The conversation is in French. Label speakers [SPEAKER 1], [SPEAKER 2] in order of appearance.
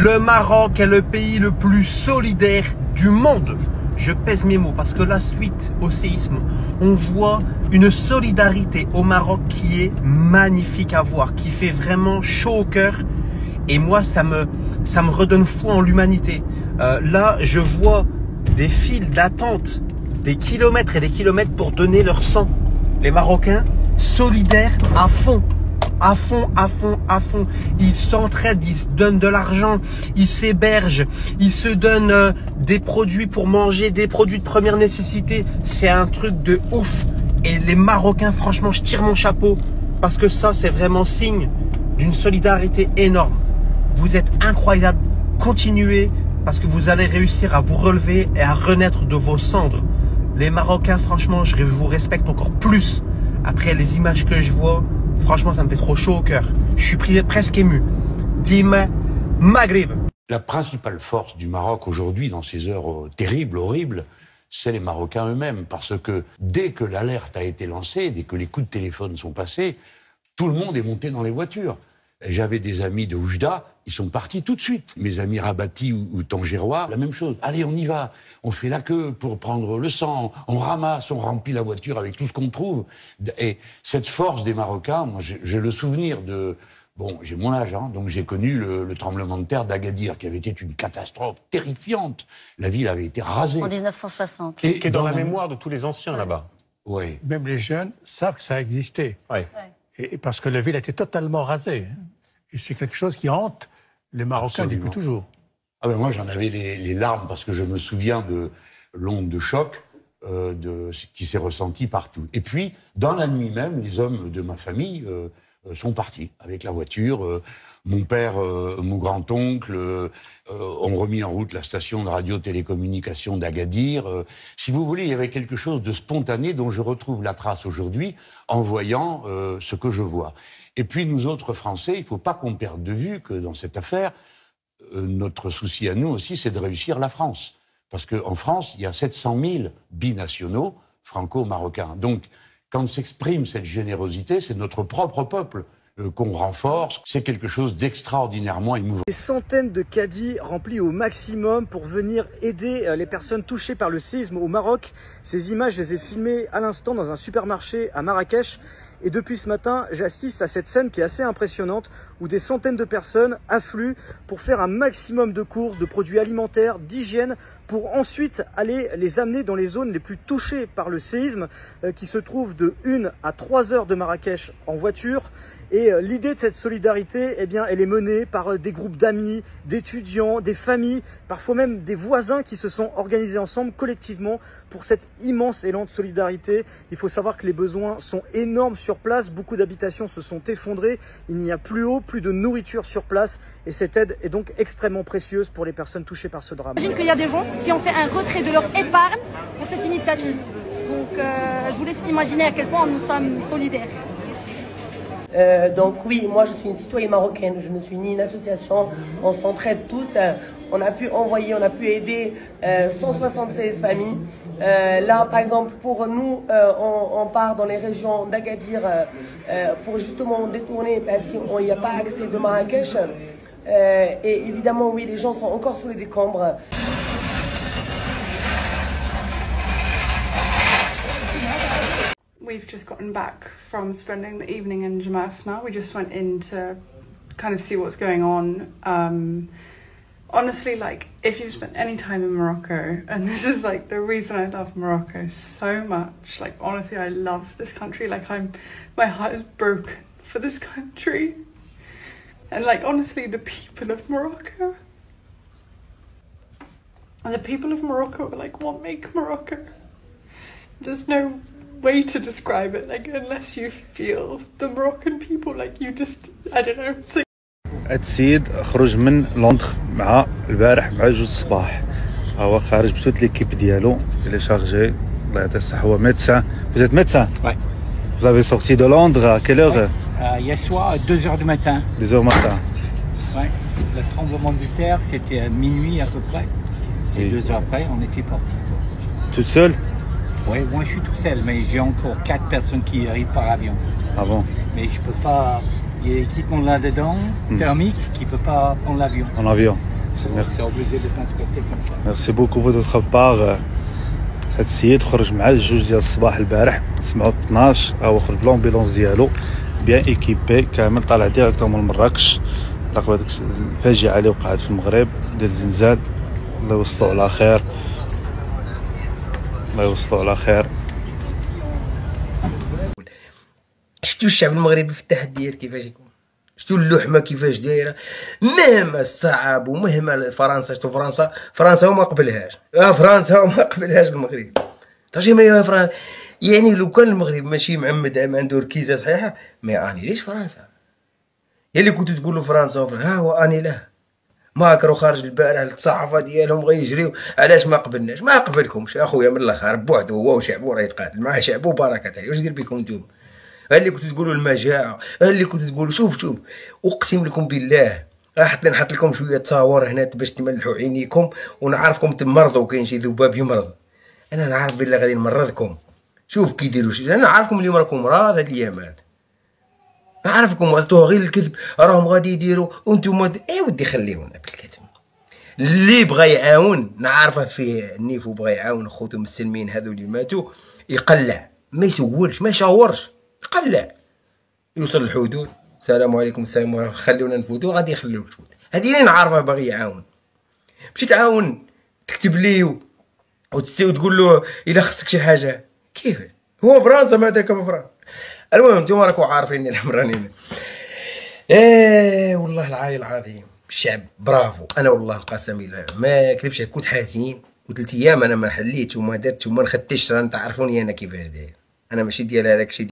[SPEAKER 1] Le Maroc est le pays le plus solidaire du monde. Je pèse mes mots parce que la suite au séisme, on voit une solidarité au Maroc qui est magnifique à voir, qui fait vraiment chaud au cœur. Et moi, ça me redonne foi en l'humanité. Là, je vois des files d'attente, des kilomètres et des kilomètres pour donner leur sang. Les Marocains, solidaires à fond. À fond, à fond, à fond. Ils s'entraident, ils se donnent de l'argent, ils s'hébergent, ils se donnent des produits pour manger, des produits de première nécessité. C'est un truc de ouf. Et les Marocains, franchement, je tire mon chapeau parce que ça, c'est vraiment signe d'une solidarité énorme. Vous êtes incroyables. Continuez parce que vous allez réussir à vous relever et à renaître de vos cendres. Les Marocains, franchement, je vous respecte encore plus. Après les images que je vois, franchement, ça me fait trop chaud au cœur. Je suis presque ému. Dima Maghreb.
[SPEAKER 2] La principale force du Maroc aujourd'hui, dans ces heures terribles, horribles, c'est les Marocains eux-mêmes. Parce que dès que l'alerte a été lancée, dès que les coups de téléphone sont passés, tout le monde est monté dans les voitures. J'avais des amis de Oujda, ils sont partis tout de suite. Mes amis Rabati ou Tangérois, la même chose. Allez, on y va. On fait la queue pour prendre le sang, on ramasse, on remplit la voiture avec tout ce qu'on trouve. Et cette force des Marocains, moi j'ai le souvenir de... Bon, j'ai mon âge, hein, donc j'ai connu le tremblement de terre d'Agadir, qui avait été une catastrophe terrifiante. La ville avait été rasée.
[SPEAKER 3] En 1960.
[SPEAKER 4] Qui est dans la mémoire de tous les anciens là-bas.
[SPEAKER 2] Oui.
[SPEAKER 5] Même les jeunes savent que ça a existé.
[SPEAKER 4] Ouais.
[SPEAKER 5] Et parce que la ville a été totalement rasée. Et c'est quelque chose qui hante les Marocains depuis toujours.
[SPEAKER 2] Ah ben moi, j'en avais les larmes parce que je me souviens de l'onde de choc qui s'est ressentie partout. Et puis, dans la nuit même, les hommes de ma famille sont partis avec la voiture. Mon père, mon grand-oncle ont remis en route la station de radio-télécommunication d'Agadir. Si vous voulez, il y avait quelque chose de spontané dont je retrouve la trace aujourd'hui en voyant ce que je vois. Et puis nous autres Français, il ne faut pas qu'on perde de vue que dans cette affaire, notre souci à nous aussi, c'est de réussir la France. Parce qu'en France, il y a 700 000 binationaux franco-marocains. Donc, quand s'exprime cette générosité, c'est notre propre peuple qu'on renforce. C'est quelque chose d'extraordinairement émouvant.
[SPEAKER 6] Des centaines de caddies remplis au maximum pour venir aider les personnes touchées par le séisme au Maroc. Ces images, je les ai filmées à l'instant dans un supermarché à Marrakech. Et depuis ce matin, j'assiste à cette scène qui est assez impressionnante où des centaines de personnes affluent pour faire un maximum de courses, de produits alimentaires, d'hygiène, pour ensuite aller les amener dans les zones les plus touchées par le séisme qui se trouvent de 1 à 3 heures de Marrakech en voiture. Et l'idée de cette solidarité, eh bien, elle est menée par des groupes d'amis, d'étudiants, des familles, parfois même des voisins qui se sont organisés ensemble collectivement pour cet immense élan de solidarité. Il faut savoir que les besoins sont énormes sur place, beaucoup d'habitations se sont effondrées, il n'y a plus d'eau, plus de nourriture sur place et cette aide est donc extrêmement précieuse pour les personnes touchées par ce drame.
[SPEAKER 3] J'imagine qu'il y a des gens qui ont fait un retrait de leur épargne pour cette initiative. Donc je vous laisse imaginer à quel point nous sommes solidaires.
[SPEAKER 7] Donc oui, moi je suis une citoyenne marocaine, je ne suis ni une association, on s'entraide tous, on a pu envoyer, on a pu aider 176 familles. Là par exemple pour nous, on part dans les régions d'Agadir pour justement détourner parce qu'il n'y a pas accès de Marrakech. Et évidemment oui, les gens sont encore sous les décombres.
[SPEAKER 8] We've just gotten back from spending the evening in Jaffna. We just went in to kind of see what's going on. Honestly, like, if you've spent any time in Morocco, and this is like the reason I love Morocco so much, like, honestly, I love this country. Like, my heart is broken for this country. And like, honestly, the people of Morocco. And the people of Morocco are like what make Morocco. There's no way to describe it, like, unless you feel the Moroccan people, like, you just, I don't know.
[SPEAKER 9] هاد السيد خرج من لندن مع البارح مع 2 الصباح. هو خارج بتوت ليكيب ديالو اللي شارجي الله يعطيه الصحة. هو médecin. Vous êtes médecin? Ouais. Vous avez sorti de Londres à quelle heure?
[SPEAKER 10] Hier soir à 2 heures du matin.
[SPEAKER 9] 2 heures du matin.
[SPEAKER 10] Ouais. Le tremblement de terre, c'était à minuit à peu près. Et 2 heures après, on était parti.
[SPEAKER 9] Toute seule?
[SPEAKER 10] Oui, moi je suis tout seul, mais j'ai encore 4 personnes qui arrivent par avion.
[SPEAKER 9] Ah bon?
[SPEAKER 10] Mais je peux pas. Il y a l'équipement là-dedans, thermique, qui peut pas prendre l'avion.
[SPEAKER 9] En avion?
[SPEAKER 10] C'est obligé de transporter comme ça.
[SPEAKER 9] ميرسي بوكو فو دوتر باغ. هاد السيد خرج مع الجوج ديال الصباح البارح سمعوا 12 هو خرج بلومبيلونس ديالو بيان ايكيبي كامل طالع ديريكتومون لمراكش. لقب هاديك الفاجعه اللي وقعت في المغرب ديال الزلزال. الله يوصلوا على خير، الله يوصلوا على خير.
[SPEAKER 11] شفتوا الشعب المغربي في التحديات كيفاش يكون، شفتوا اللحمه كيفاش دايره مهما الصعاب ومهما فرنسا. شفتوا فرنسا وما قبلهاش، فرنسا وما قبلهاش المغرب. ترجمه يا فرنسا يعني لو كان المغرب ماشي معمد عنده ركيزه صحيحه ما يعانيليش فرنسا. يا اللي كنتو تقولوا فرنسا ها هو اني له ماكرو خارج البارح الصحافه ديالهم غيجريو علاش ما قبلناش. ما قبلكمش اخويا من الاخر بوحدو هو وشعبو راه يتقاتل مع شعبو بركه عليه. واش دير بكم نتوما؟ اللي كنتو تقولوا المجاعه، اللي كنتو تقولوا شوف اقسم لكم بالله نحط لكم شويه تصاور هنا باش تملحوا عينيكم ونعرفكم تمرضوا. كاين شي ذباب يمرض، انا نعرف بالله غادي نمرضكم. شوف كيديروا انا نعرفكم اليوم راكم مرض هاد الايامات، نعرفكم عطوها غير الكذب راهم غادي يديروا وانتم ودي خليونا بالكذب. اللي بغى يعاون نعرفه فيه النيف وبغى يعاون خوتو المسلمين هذو اللي ماتوا يقلع، ما يسولش ما يشاورش، يقلع يوصل للحدود. السلام عليكم السلام خليونا نفوتوا غادي يخليوك تفوت. هذه اللي نعرفه باغي يعاون. ماشي تعاون تكتب ليه وتقول له الا خصك شي حاجه كيف هو فرنسا ما درك فرنسا. المهم نتوما راكم عارفين الامر راني والله العالي العظيم الشعب برافو. انا والله القسم بالله ما كذبش كنت حزين وثلاث ايام انا ما حليتش وما درتش وما نخدتش. راه تعرفوني انا كيفاش داير، انا ماشي ديال هذاك الشيء